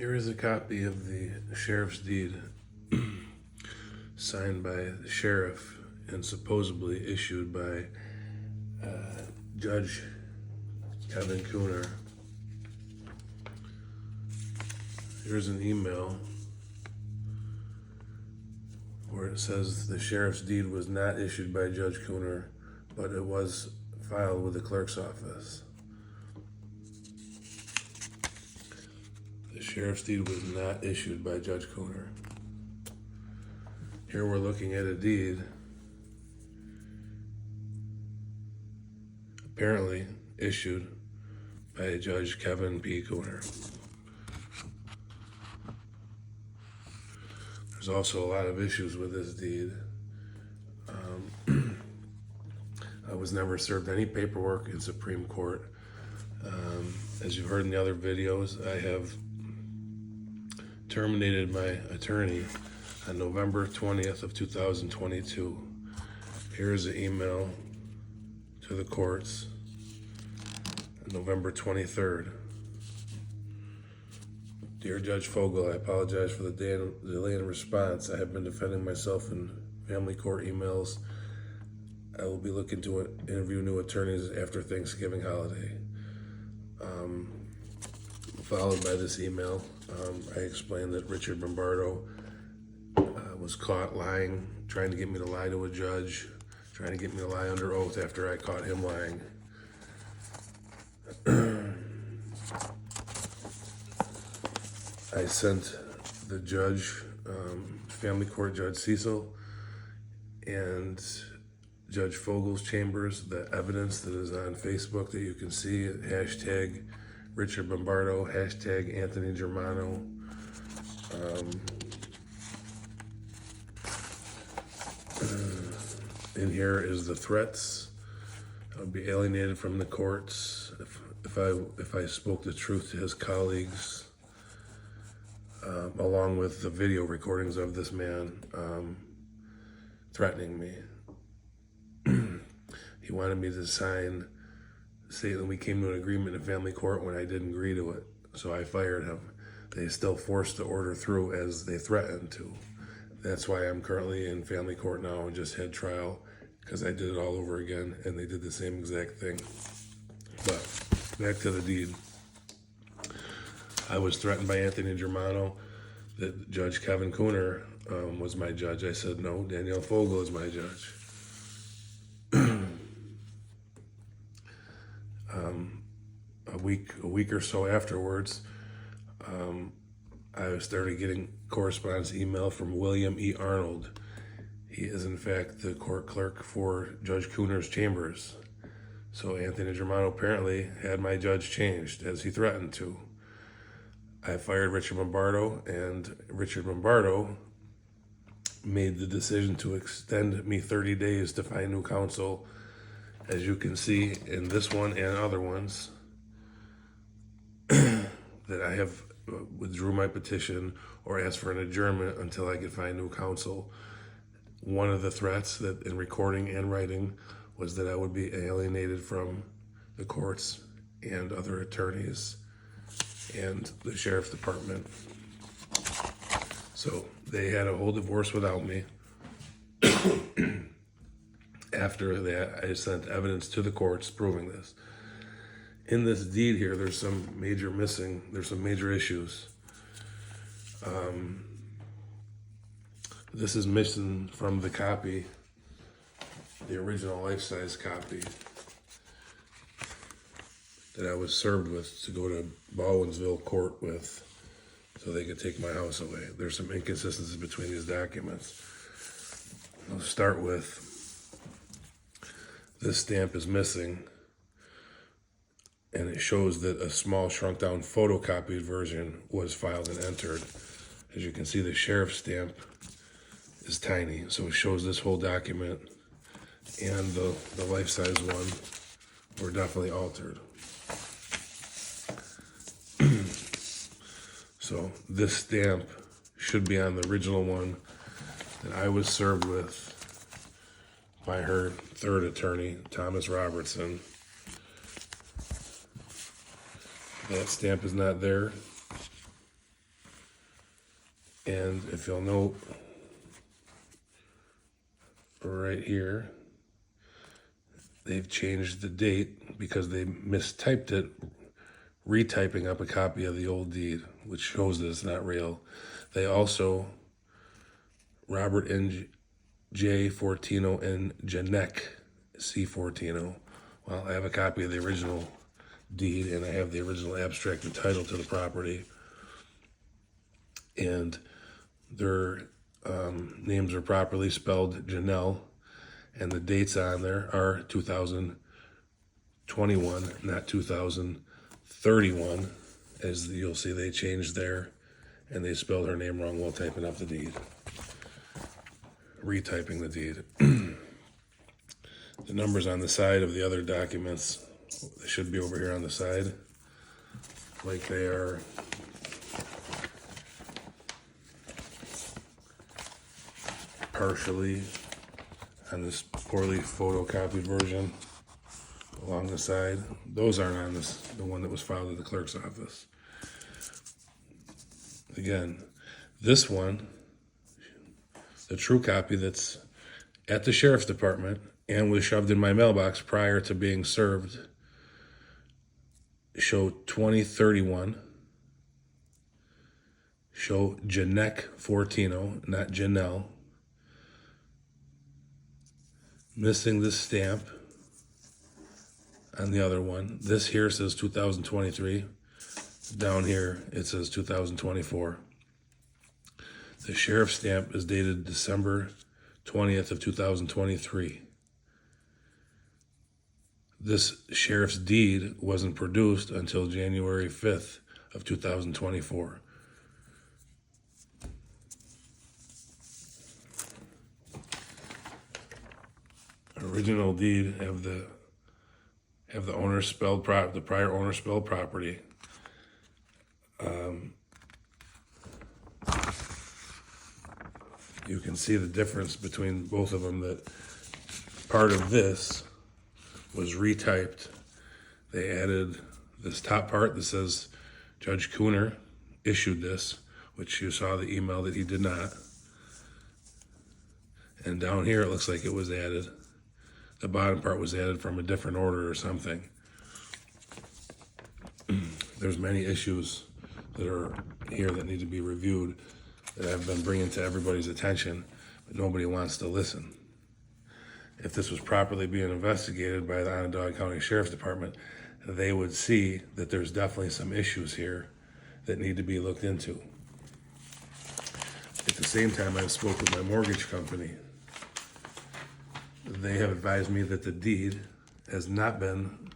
Here is a copy of the sheriff's deed signed by the sheriff and supposedly issued by Judge Kevin Cooner. Here's an email where it says the sheriff's deed was not issued by Judge Cooner, but it was filed with the clerk's office. The sheriff's deed was not issued by Judge Cooner. Here we're looking at a deed apparently issued by Judge Kevin P. Cooner. There's also a lot of issues with this deed. I was never served any paperwork in Supreme Court. As you've heard in the other videos, I have terminated my attorney on November 20th of 2022. Here's the email to the courts on November 23rd. Dear Judge Fogel, I apologize for the delay in response. I have been defending myself in family court emails. I will be looking to interview new attorneys after Thanksgiving holiday. Followed by this email, I explained that Richard Bombardo was caught lying, trying to get me to lie to a judge, trying to get me to lie under oath after I caught him lying. I sent the judge, family court Judge Cecil, and Judge Fogel's chambers the evidence that is on Facebook that you can see at hashtag Richard Bombardo, hashtag Anthony Germano. In here is the threats. I would be alienated from the courts if I spoke the truth to his colleagues, along with the video recordings of this man threatening me. He wanted me to say that we came to an agreement in family court when I didn't agree to it, so I fired him. They still forced the order through as they threatened to. That's why I'm currently in family court now and just had trial, because I did it all over again and they did the same exact thing. But back to the deed. I was threatened by Anthony Germano that Judge Kevin Cooner was my judge. I said, no, Danielle Fogel is my judge. A week or so afterwards, I started getting correspondence email from William E. Arnold. He is in fact the court clerk for Judge Cooner's chambers. So Anthony Germano apparently had my judge changed as he threatened to. I fired Richard Bombardo, and Richard Bombardo made the decision to extend me 30 days to find new counsel. As you can see in this one and other ones, that I have withdrew my petition or asked for an adjournment until I could find new counsel. One of the threats that in recording and writing was that I would be alienated from the courts and other attorneys and the sheriff's department. So they had a whole divorce without me. After that, I sent evidence to the courts proving this. In this deed here, there's some major issues. This is missing from the copy, the original life-size copy that I was served with to go to Baldwinsville court with so they could take my house away. There's some inconsistencies between these documents. I'll start with this stamp is missing, and it shows that a small shrunk down photocopied version was filed and entered. As you can see, the sheriff's stamp is tiny, so it shows this whole document and the life-size one were definitely altered. So this stamp should be on the original one that I was served with by her third attorney, Thomas Robertson. That stamp is not there. And if you'll note right here, they've changed the date because they mistyped it, retyping up a copy of the old deed, which shows that it's not real. They also, Robert N. J. Fortino and Janek C. Fortino. Well, I have a copy of the original deed, and I have the original abstract and title to the property. And their names are properly spelled Janelle, and the dates on there are 2021, not 2031. As you'll see, they changed there, and they spelled her name wrong while typing up the deed, retyping the deed. The numbers on the side of the other documents, they should be over here on the side, like they are. Partially on this poorly photocopied version along the side. Those aren't on this, the one that was filed at the clerk's office. Again, this one, the true copy that's at the sheriff's department and was shoved in my mailbox prior to being served, show 2031, show Janek Fortino, not Janelle. Missing this stamp on the other one. This here says 2023. Down here it says 2024. The sheriff's stamp is dated December 20th of 2023. This sheriff's deed wasn't produced until January 5th of 2024. Original deed have the owner spelled the prior owner spelled property. You can see the difference between both of them, that part of this was retyped. They added this top part that says Judge Cooner issued this, which you saw the email that he did not. And down here it looks like it was added. The bottom part was added from a different order or something. There's many issues that are here that need to be reviewed that I've been bringing to everybody's attention, but nobody wants to listen. If this was properly being investigated by the Onondaga County Sheriff's Department, they would see that there's definitely some issues here that need to be looked into. At the same time, I've spoken with my mortgage company. They have advised me that the deed has not been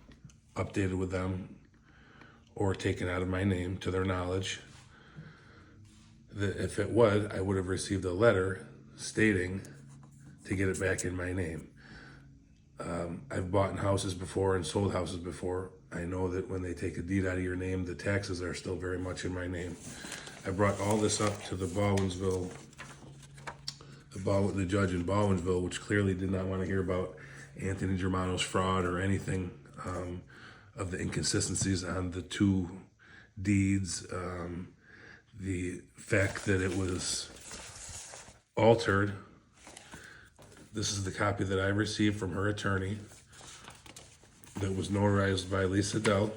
updated with them or taken out of my name to their knowledge. That if it would, I would have received a letter stating to get it back in my name. I've bought houses before and sold houses before. I know that when they take a deed out of your name, the taxes are still very much in my name. I brought all this up to the judge in Baldwinsville, which clearly did not want to hear about Anthony Germano's fraud or anything of the inconsistencies on the two deeds. The fact that it was altered. This is the copy that I received from her attorney that was notarized by Lisa Dell.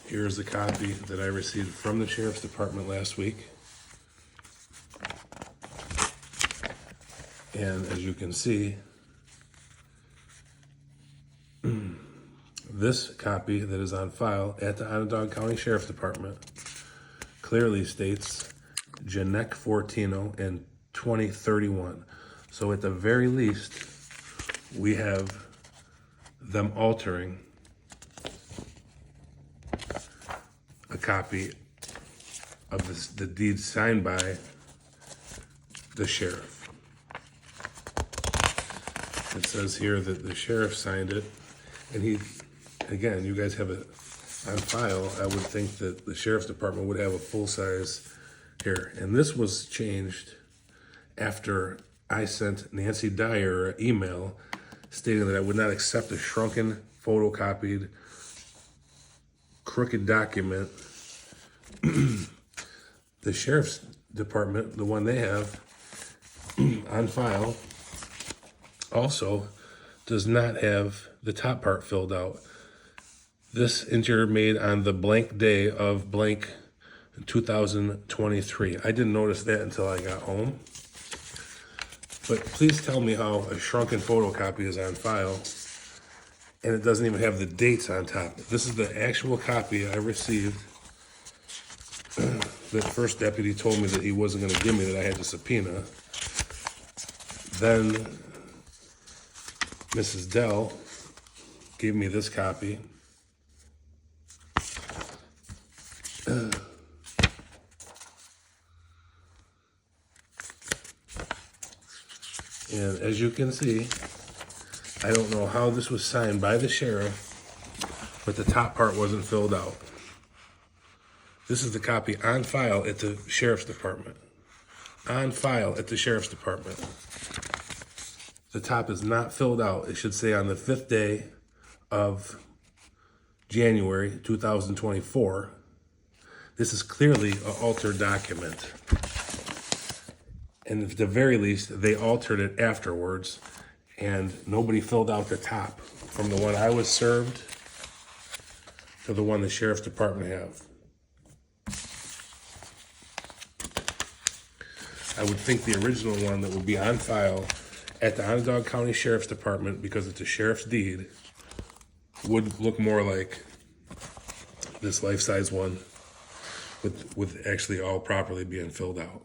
Here's the copy that I received from the Sheriff's Department last week. And as you can see, this copy that is on file at the Onondaga County Sheriff's Department clearly states Janek Fortino in 2031. So at the very least, we have them altering a copy of the deed signed by the sheriff. It says here that the sheriff signed it, and he, again, you guys have it on file. I would think that the sheriff's department would have a full size here. And this was changed after I sent Nancy Dyer an email stating that I would not accept a shrunken, photocopied, crooked document that The sheriff's department, the one they have on file, also does not have the top part filled out. This interior made on the blank day of blank 2023. I didn't notice that until I got home. But please tell me how a shrunken photocopy is on file and it doesn't even have the dates on top. This is the actual copy I received. The first deputy told me that he wasn't going to give me, that I had to subpoena. Then Mrs. Dell gave me this copy. And as you can see, I don't know how this was signed by the sheriff, but the top part wasn't filled out. This is the copy on file at the sheriff's department. On file at the sheriff's department. The top is not filled out. It should say on the 5th day of January 2024. This is clearly an altered document. And at the very least, they altered it afterwards, and nobody filled out the top from the one I was served to the one the sheriff's department have. I would think the original one that would be on file at the Onondaga County Sheriff's Department, because it's a sheriff's deed, would look more like this life-size one with actually all properly being filled out.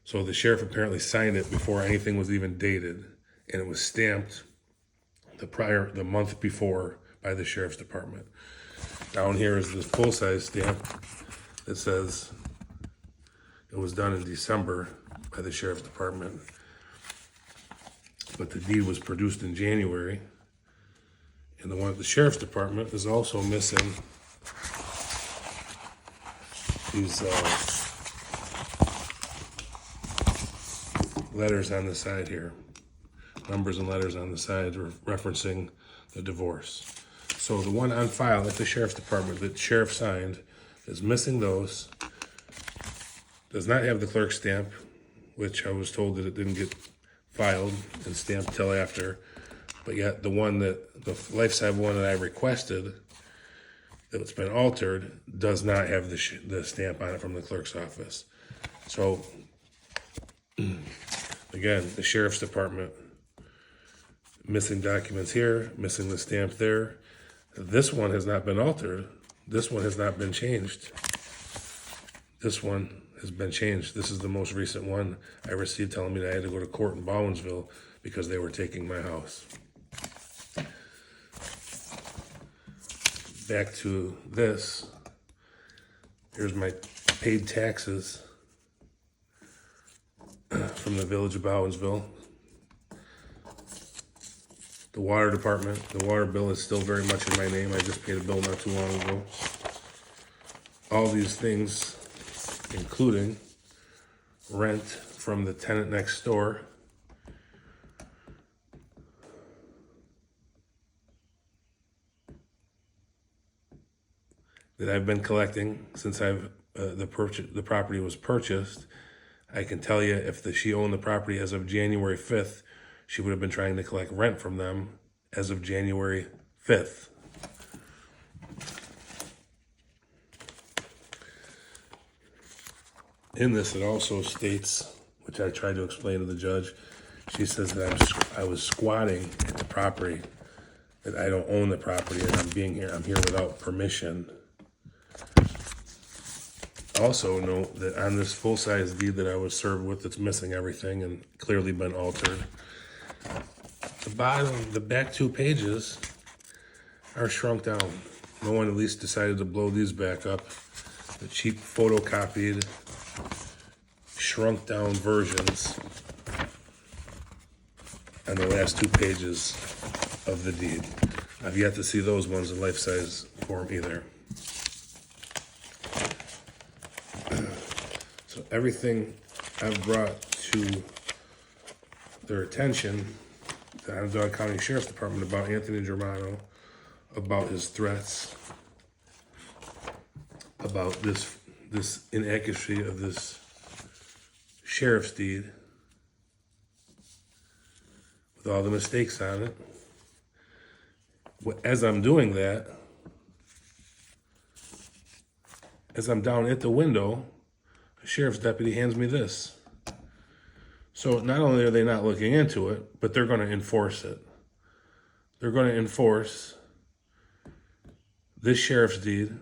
So the sheriff apparently signed it before anything was even dated, and it was stamped the month before by the sheriff's department. Down here is this full-size stamp that says it was done in December by the sheriff's department, but the deed was produced in January. And the one at the sheriff's department is also missing these letters on the side here, numbers and letters on the side referencing the divorce. So the one on file at the sheriff's department that the sheriff signed is missing those, does not have the clerk's stamp, which I was told that it didn't get filed and stamped till after, but yet the one that, the life-size one that I requested, that's been altered, does not have the stamp on it from the clerk's office. So, again, the sheriff's department, missing documents here, missing the stamp there. This one has not been altered. This one has not been changed. This one has been changed. This is the most recent one I received telling me that I had to go to court in Bowensville because they were taking my house. Back to this. Here's my paid taxes from the village of Bowensville. The water department, the water bill is still very much in my name. I just paid a bill not too long ago. All these things, including rent from the tenant next door, that I've been collecting since the property was purchased. I can tell you, if she owned the property as of January 5th, she would have been trying to collect rent from them as of January 5th. In this, it also states, which I tried to explain to the judge, she says that I was squatting at the property, that I don't own the property, and I'm here without permission. Also note that on this full-size deed that I was served with, it's missing everything and clearly been altered. The bottom, the back 2 pages are shrunk down. No one at least decided to blow these back up. The cheap photocopied, shrunk down versions on the last 2 pages of the deed. I've yet to see those ones in life-size form either. So everything I've brought to their attention, the Onondaga County Sheriff's Department, about Anthony Germano, about his threats, about this this inaccuracy of this sheriff's deed with all the mistakes on it. As I'm doing that, as I'm down at the window, a sheriff's deputy hands me this. So not only are they not looking into it, but they're going to enforce it. They're going to enforce this sheriff's deed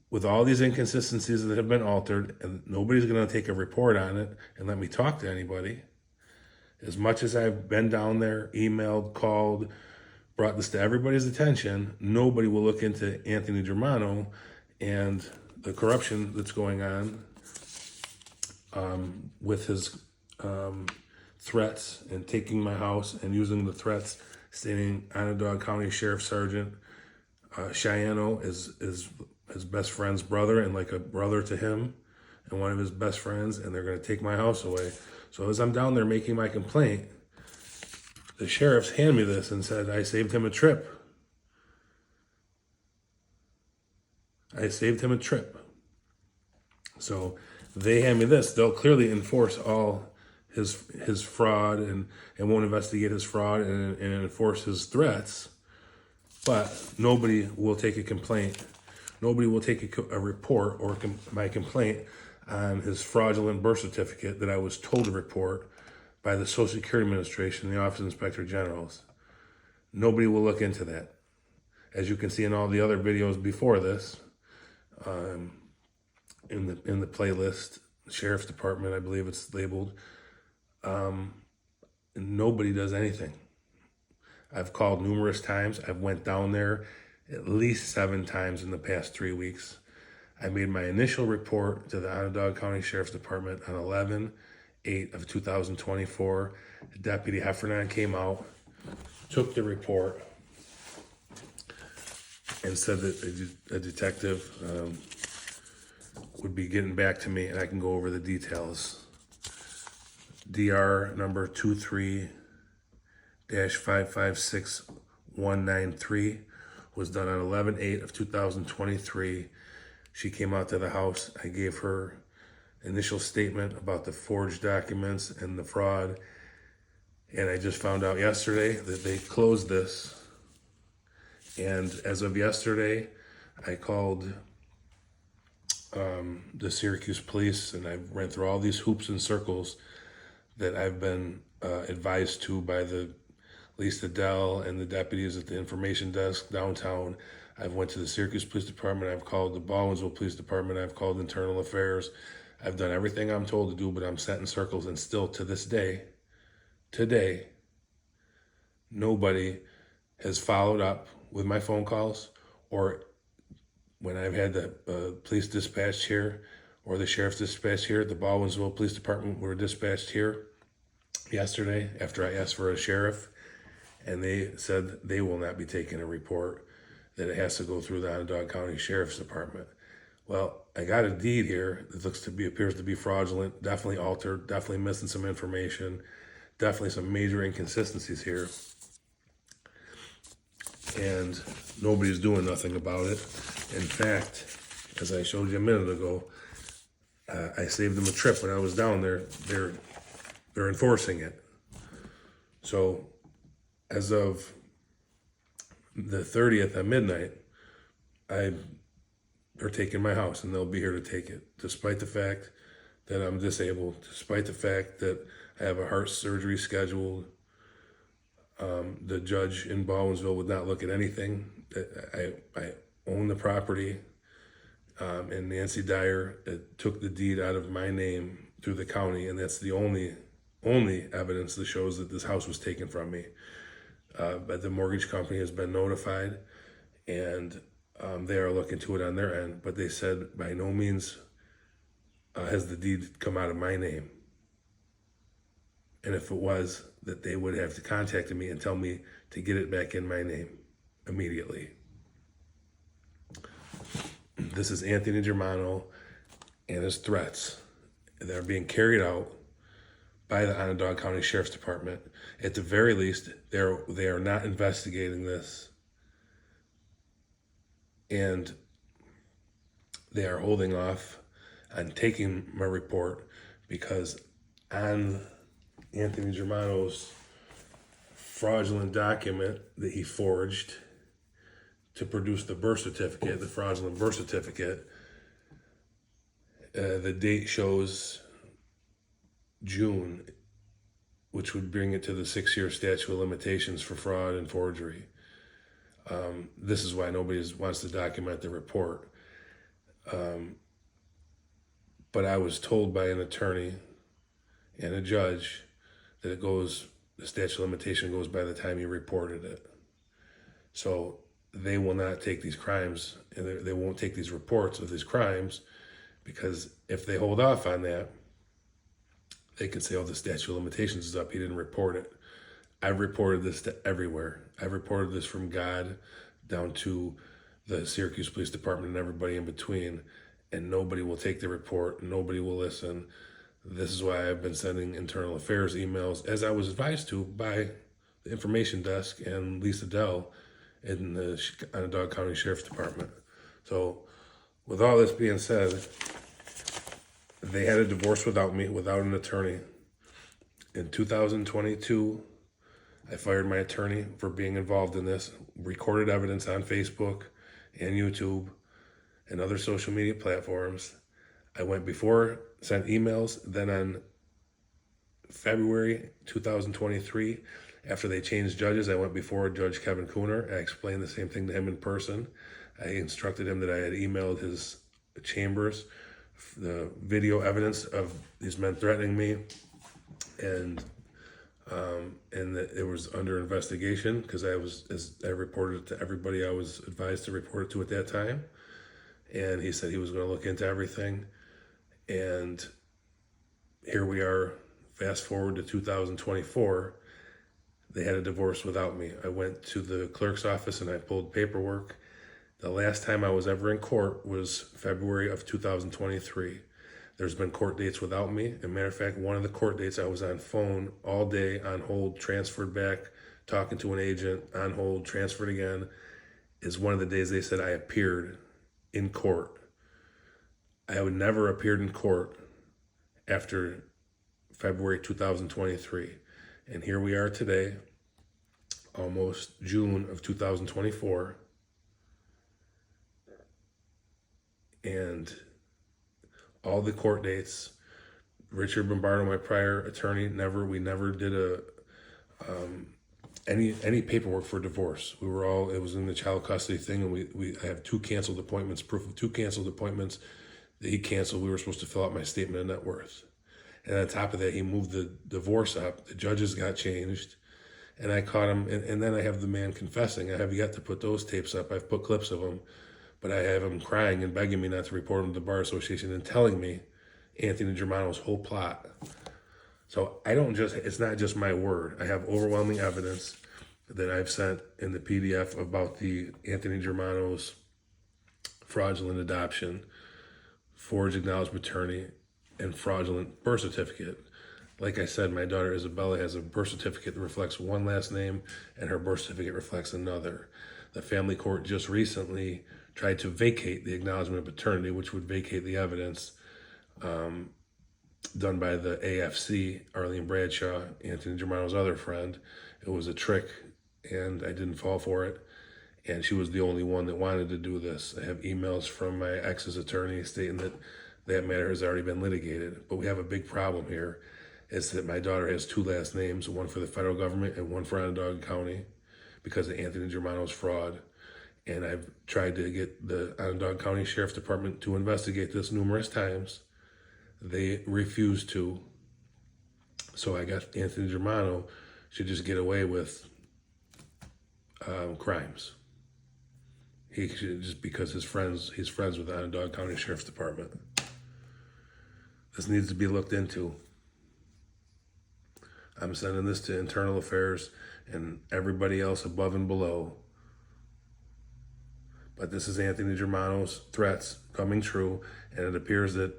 with all these inconsistencies that have been altered, and nobody's going to take a report on it and let me talk to anybody. As much as I've been down there, emailed, called, brought this to everybody's attention, nobody will look into Anthony Germano and the corruption that's going on with his threats and taking my house and using the threats, stating Onondaga County Sheriff Sargent Schiano is his best friend's brother and like a brother to him and one of his best friends, and they're going to take my house away. So as I'm down there making my complaint, the sheriffs hand me this and said, I saved him a trip. I saved him a trip. So they hand me this. They'll clearly enforce all his fraud and won't investigate his fraud and enforce his threats. But nobody will take a complaint. Nobody will take a report or my complaint on his fraudulent birth certificate that I was told to report by the Social Security Administration, the Office of Inspector Generals. Nobody will look into that. As you can see in all the other videos before this, in the playlist, Sheriff's Department, I believe it's labeled, nobody does anything. I've called numerous times. I've went down there at least 7 times in the past 3 weeks. I made my initial report to the Onondaga County Sheriff's Department on 11/8 of 2024. Deputy Heffernan came out, took the report, and said that a detective would be getting back to me and I can go over the details. DR number 23-556193 was done on 11/8 of 2023. She came out to the house. I gave her initial statement about the forged documents and the fraud. And I just found out yesterday that they closed this. And as of yesterday, I called the Syracuse police, and I ran through all these hoops and circles that I've been advised to by the Lisa Dell and the deputies at the information desk downtown. I've went to the Syracuse Police Department. I've called the Baldwinsville Police Department. I've called Internal Affairs. I've done everything I'm told to do, but I'm sent in circles. And still to this day, today, nobody has followed up with my phone calls, or when I've had the police dispatched here or the sheriff's dispatched here. The Baldwinsville Police Department were dispatched here yesterday after I asked for a sheriff, and they said they will not be taking a report, that it has to go through the Onondaga County Sheriff's Department. Well, I got a deed here that appears to be fraudulent, definitely altered, definitely missing some information, definitely some major inconsistencies here. And nobody's doing nothing about it. In fact, as I showed you a minute ago, I saved them a trip when I was down there. They're enforcing it. So as of the 30th at midnight, they're taking my house, and they'll be here to take it, despite the fact that I'm disabled, despite the fact that I have a heart surgery scheduled. The judge in Baldwinsville would not look at anything. I own the property, and Nancy Dyer took the deed out of my name through the county, and that's the only evidence that shows that this house was taken from me. But the mortgage company has been notified, and they are looking to it on their end. But they said by no means has the deed come out of my name. And if it was, that they would have to contact me and tell me to get it back in my name immediately. This is Anthony Germano and his threats. They're being carried out by the Onondaga County Sheriff's Department. At the very least, they are not investigating this. And they are holding off on taking my report because on Anthony Germano's fraudulent document that he forged to produce the birth certificate, the fraudulent birth certificate, the date shows June, which would bring it to the 6-year statute of limitations for fraud and forgery. This is why nobody wants to document the report. But I was told by an attorney and a judge that the statute of limitation goes by the time you reported it. So they will not take these crimes, and they won't take these reports of these crimes, because if they hold off on that, they can say, oh, the statute of limitations is up, he didn't report it. I've reported this to everywhere. I've reported this from God down to the Syracuse Police Department and everybody in between, and nobody will take the report, nobody will listen. This is why I've been sending internal affairs emails, as I was advised to by the information desk and Lisa Dell in the Onondaga County Sheriff's Department. So with all this being said, they had a divorce without me, without an attorney. In 2022, I fired my attorney for being involved in this, recorded evidence on Facebook and YouTube and other social media platforms. I went before, sent emails, then on February 2023, after they changed judges, I went before Judge Kevin Cooner. I explained the same thing to him in person. I instructed him that I had emailed his chambers the video evidence of these men threatening me, and that it was under investigation because as I reported it to everybody I was advised to report it to at that time. And he said he was going to look into everything. And here we are, fast forward to 2024. They had a divorce without me. I went to the clerk's office and I pulled paperwork. The last time I was ever in court was February of 2023. There's been court dates without me. As a matter of fact, one of the court dates I was on phone all day, on hold, transferred back, talking to an agent, on hold, transferred again, is one of the days they said I appeared in court. I would never appeared in court after February 2023. And here we are today, almost June of 2024. And all the court dates, Richard Bombardo, my prior attorney, we never did any paperwork for divorce. It was in the child custody thing, and I have 2 canceled appointments, proof of 2 canceled appointments that he canceled. We were supposed to fill out my statement of net worth. And on top of that, he moved the divorce up. The judges got changed, and I caught him. And then I have the man confessing. I have yet to put those tapes up. I've put clips of him, but I have him crying and begging me not to report him to the Bar Association and telling me Anthony Germano's whole plot. So it's not just my word. I have overwhelming evidence that I've sent in the PDF about the Anthony Germano's fraudulent adoption, forged acknowledged maternity, and fraudulent birth certificate. Like I said, my daughter Isabella has a birth certificate that reflects one last name, and her birth certificate reflects another. The family court just recently tried to vacate the acknowledgement of paternity, which would vacate the evidence done by the AFC, Arlene Bradshaw, Anthony Germano's other friend. It was a trick, and I didn't fall for it. And she was the only one that wanted to do this. I have emails from my ex's attorney stating that that matter has already been litigated. But we have a big problem here. Is that my daughter has 2 last names, one for the federal government and one for Onondaga County, because of Anthony Germano's fraud. And I've tried to get the Onondaga County Sheriff's Department to investigate this numerous times. They refused to. So I guess Anthony Germano should just get away with crimes. He should, just because he's friends with the Onondaga County Sheriff's Department. This needs to be looked into. I'm sending this to Internal Affairs and everybody else above and below. But this is Anthony Germano's threats coming true, and it appears that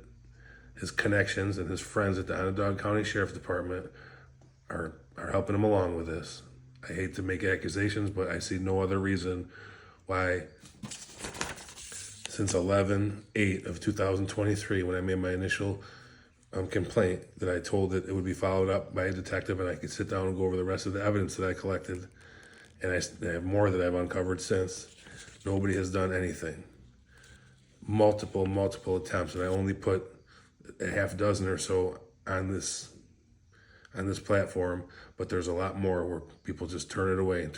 his connections and his friends at the Onondaga County Sheriff's Department are helping him along with this. I hate to make accusations, but I see no other reason why since 11/8 of 2023, when I made my initial complaint, that I told that it would be followed up by a detective and I could sit down and go over the rest of the evidence that I collected. And I have more that I've uncovered since. Nobody has done anything. Multiple attempts, and I only put a half dozen or so on this platform, but there's a lot more where people just turn it away.